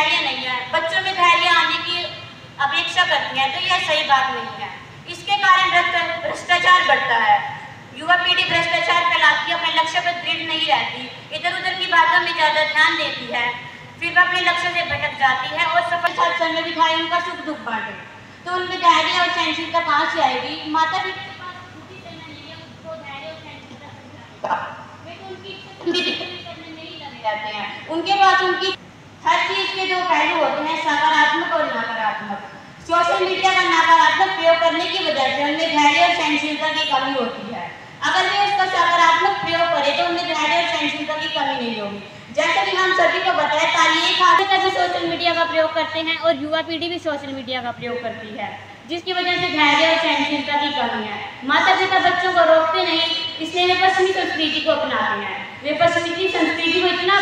धैर्य नहीं है, बच्चों में धैर्य आने की अपेक्षा करती हैं, तो यह सही बात नहीं है। इसके कारण भ्रष्टाचार बढ़ता है। युवा पीढ़ी भ्रष्टाचार फैलाती है, अपने लक्ष्य पर दृढ़ नहीं रहती, इधर उधर की बातों में ज़्यादा ध्यान देती है, फिर वह अपने लक्ष्य से भटक जाती है और सफल सत्संग में दिखाए उनका सुख दुख बांटे। तो उनमें धैर्य और सहनशीलता कहाँ से आएगी? माता पिता के पास बुद्धि देना नहीं है, उनको धैर्य और सहनशीलता वे तो उनकी करने में ही लगे रहते हैं। उनके पास उनकी हर चीज के जो पहलू होते हैं, सकारात्मक और नकारात्मक। सोशल मीडिया का नकारात्मक प्रयोग करने की वजह से उनमें धैर्य और सहनशीलता की कमी होती है। अगर वे उसका सकारात्मक प्रयोग करें तो उनमें धैर्य और सहनशीलता की कमी नहीं होगी। जैसे कि हम सभी को बताया, तालीम खाते भी सोशल मीडिया का प्रयोग करते हैं और युवा पीढ़ी भी सोशल मीडिया का प्रयोग करती है, जिसकी वजह से धैर्य और सहनशीलता की कमी है। माता पिता बच्चों को रोकते नहीं, इसलिए वे पश्चिमी संस्कृति को अपनाते हैं। वे पश्चिमी संस्कृति को इतना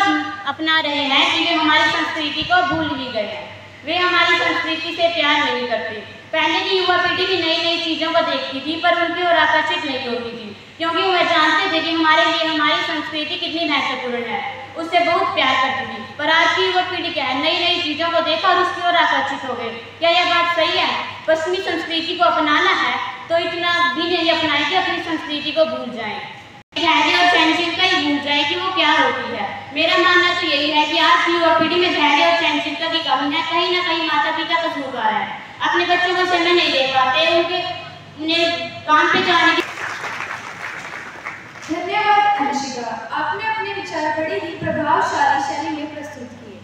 अपना रहे हैं कि वे हमारी संस्कृति को भूल ही गए हैं। वे हमारी संस्कृति से प्यार नहीं करते। पहले की युवा पीढ़ी भी नई नई चीज़ों को देखती थी, पर उनकी ओर आकर्षित नहीं होती थी, क्योंकि वह जानते थे कि हमारे लिए हमारी संस्कृति कितनी महत्वपूर्ण है, उससे बहुत प्यार करती थी। पर आज की युवा पीढ़ी क्या है, नई नई चीज़ों को देखा और उसकी ओर आकर्षित हो गए। क्या यह बात सही है? पश्चिमी संस्कृति को अपनाना है तो इतना भी नहीं अपनाएं कि अपनी संस्कृति को भूल जाएं, धैर्य और सहनशीलता ही भूल जाए कि वो क्या होती है। मेरा मानना तो यही है कि आज की युवा पीढ़ी में धैर्य और सहनशीलता की कमी है। कहीं ना कहीं माता पिता कसूरवार है, अपने बच्चों को समय नहीं दे पाते, उन्हें काम पे जाने की। धन्यवाद अनुशिका, आपने अपने विचार बड़े ही प्रभावशाली शैली में प्रस्तुत किए।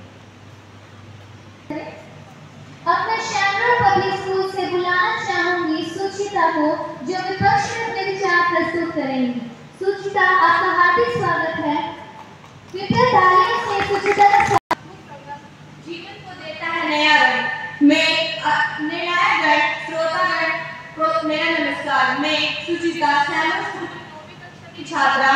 अपने शैमरन पब्लिक स्कूल से बुलाना चाहूंगी सुचिता को, जो विपक्ष में अपने विचार प्रस्तुत करेंगी। सुचिता, आपका हार्दिक स्वागत है। कृपया तालियों से सुचिता का जीवन को देता है नया रंग। निर्णायकगण, श्रोतागण को मेरा नमस्कार। मैं सुचिता, शैमरन स्कूल की छात्रा,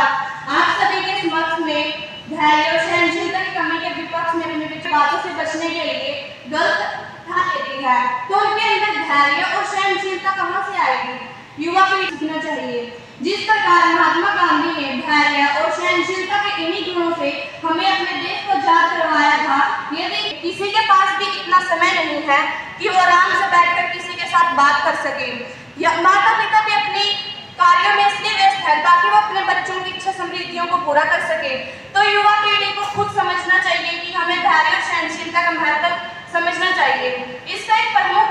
आप सभी के समक्ष में धैर्य और सहनशीलता की कमी के विपक्ष में अपने बातों से बचने के लिए गलत ठान लेती है, तो उनके अंदर धैर्य और सहनशीलता कहाँ से आएगी? युवा पीढ़ी सीखना चाहिए। जिस प्रकार महात्मा गांधी ने धैर्य और सहनशीलता के इन्हीं गुणों से हमें अपने देश को आजाद करवाया था, यदि किसी के पास भी इतना समय नहीं है कि वो आराम से बैठकर किसी के साथ बात कर सके, या माता पिता भी अपनी कार्यों में इसलिए व्यस्त है ताकि वो अपने बच्चों की इच्छा समृद्धियों को पूरा कर सके, तो युवा पीढ़ी को खुद समझना चाहिए कि हमें धैर्य और सहनशीलता का महत्व समझना चाहिए। इसका एक प्रमुख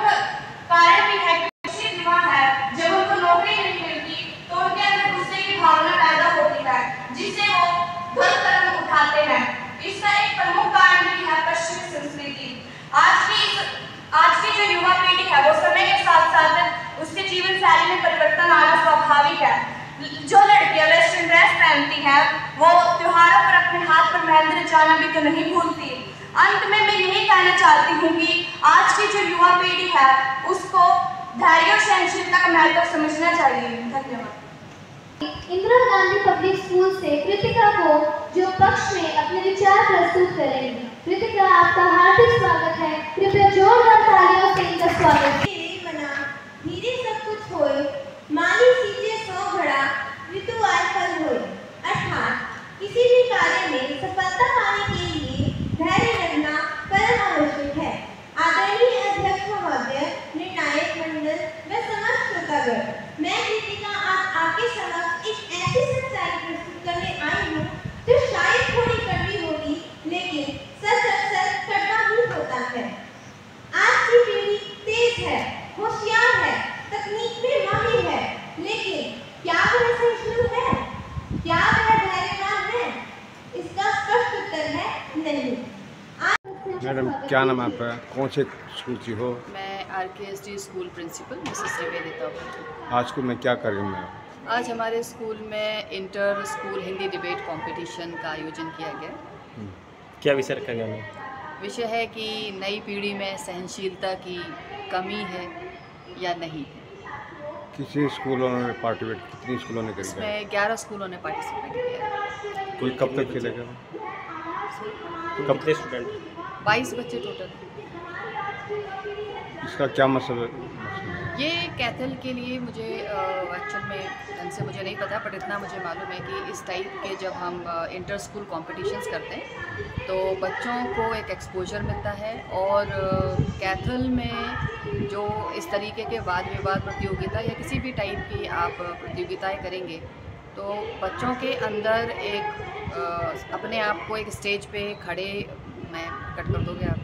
कारण भी है कि युवा है, जब उनको नौकरी नहीं मिलती तो उनके अंदर गुस्से की भावना पैदा होती है, जिससे वो गलत कदम उठाते हैं। इसका एक प्रमुख कारण भी है पश्चिमी संस्कृति। आज की जो युवा पीढ़ी है वो समय के साथ साथ उसके जीवन शैली में परिवर्तन आना स्वाभाविक है। जो लड़कियां वेस्टर्न ड्रेस पहनती हैं वो त्योहारों पर अपने हाथ पर मेहंदी रचाना भी तो नहीं भूलती। अंत में मैं यही कहना चाहती हूँ कि आज की जो युवा पीढ़ी है उसको धैर्य और सहनशीलता का महत्व समझना चाहिए। धन्यवाद। इंदिरा गांधी पब्लिक स्कूल से कृतिका को, जो पक्ष में अपने विचार प्रस्तुत करेंगी। कृतिका, आपका हार्दिक स्वागत है। कृपया जोरदार तालियों से इनका स्वागत। धीरे सब कुछ होए, माली सींचे सौ घड़ा, ऋतु आए फल होए। अर्थात किसी भी कार्य में सफलता पाने के लिए धैर्य रखना परम आवश्यक है। आदरणीय अध्यक्ष महोदय, निर्णायक मंडल व समस्त श्रोतागण, मैं कृतिका आज आपके समक्ष एक ऐसी सच्चाई प्रस्तुत करने आई हूँ जो शायद थोड़ी कड़वी होगी, लेकिन सच अक्सर कड़वा ही होता है। आज की पीढ़ी तेज है, होशियार है, तकनीक में माहिर है, लेकिन क्या वह सहिष्णु है? क्या वह धैर्यवान है? इसका स्पष्ट उत्तर है नहीं। मैडम, क्या नाम है आपका? कौन से स्कूल से हो? मैं RKSD school principal Mrs Nivedita. आज स्कूल में क्या कार्यक्रम है? आज हमारे स्कूल में inter school Hindi debate competition का आयोजन किया गया। क्या विषय रखा गया? विषय है कि नई पीढ़ी में सहनशीलता की कमी है या नहीं है। किसी स्कूलों ने पार्टिसिपेट, कितनी स्कूलों ने करी? इसमें 11 स्कूलों ने पार्टिसिपेट किया। कोई कब तक खेलेगा? कब तक स्टूडेंट? 22 बच्चे टोटल। इसका क्या मतलब है? ये कैथल के लिए मुझे एक्चुअल में ढंग से मुझे नहीं पता, बट इतना मुझे मालूम है कि इस टाइप के जब हम इंटर स्कूल कॉम्पिटिशन्स करते हैं तो बच्चों को एक एक्सपोजर मिलता है, और कैथल में जो इस तरीके के वाद विवाद प्रतियोगिता या किसी भी टाइप की आप प्रतियोगिताएं करेंगे तो बच्चों के अंदर एक अपने आप को एक स्टेज पे खड़े, मैं कट कर दोगे आप?